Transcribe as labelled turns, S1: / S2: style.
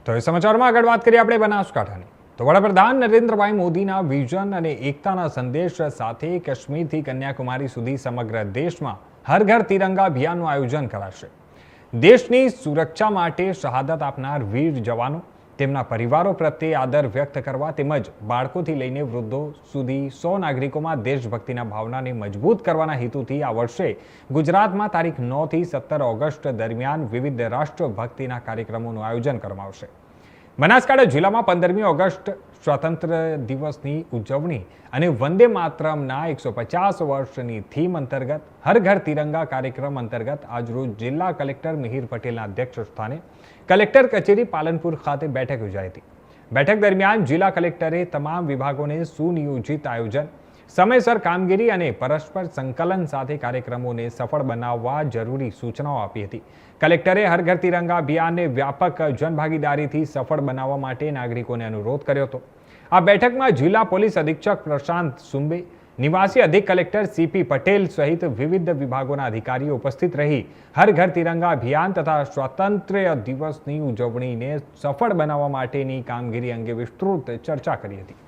S1: તો એ સમાચારમાં આગળ વાત કરીએ આપણે બનાસકાંઠાની. તો વડાપ્રધાન નરેન્દ્રભાઈ મોદીના વિઝન અને એકતાના સંદેશ સાથે કાશ્મીરથી કન્યાકુમારી સુધી સમગ્ર દેશમાં હર ઘર તિરંગા અભિયાનનું આયોજન કરાશે. દેશની સુરક્ષા માટે શહાદત આપનાર વીર જવાનો, તેમના પરિવારો પ્રત્યે આદર વ્યક્ત કરવા તેમજ બાળકોથી લઈને વૃદ્ધો સુધી 100 નાગરિકોમાં દેશભક્તિના ભાવનાને મજબૂત કરવાના હેતુથી આ વર્ષે ગુજરાતમાં તારીખ 9 થી 17 ઓગસ્ટ દરમિયાન વિવિધ રાષ્ટ્રભક્તિના કાર્યક્રમોનું આયોજન કરવામાં આવશે. બનાસકાંઠા જિલ્લામાં 15મી ઓગસ્ટ સ્વાતંત્ર્ય દિવસની ઉજવણી અને વંદે માતરમના 150 વર્ષની થીમ અંતર્ગત હર ઘર તિરંગા કાર્યક્રમ અંતર્ગત આજરોજ જિલ્લા કલેક્ટર મિહિર પટેલના અધ્યક્ષ સ્થાને કલેક્ટર કચેરી પાલનપુર ખાતે બેઠક યોજાઈ હતી. બેઠક દરમિયાન જિલ્લા કલેક્ટરે તમામ વિભાગોને સુનિયોજિત આયોજન, સમયસર કામગીરી અને પરસ્પર સંકલન સાથે કાર્યક્રમોને સફળ બનાવવા જરૂરી સૂચનાઓ આપી હતી. કલેક્ટરે હર ઘર તિરંગા અભિયાનને વ્યાપક જનભાગીદારીથી સફળ બનાવવા માટે નાગરિકોને અનુરોધ કર્યો હતો. આ બેઠકમાં જિલ્લા પોલીસ અધિક્ષક પ્રશાંત સુંબે, નિવાસી અધિક કલેક્ટર સીપી પટેલ સહિત વિવિધ વિભાગોના અધિકારીઓ ઉપસ્થિત રહી હર ઘર તિરંગા અભિયાન તથા સ્વાતંત્ર્ય દિવસની ઉજવણીને સફળ બનાવવા માટેની કામગીરી અંગે વિસ્તૃત ચર્ચા કરી હતી.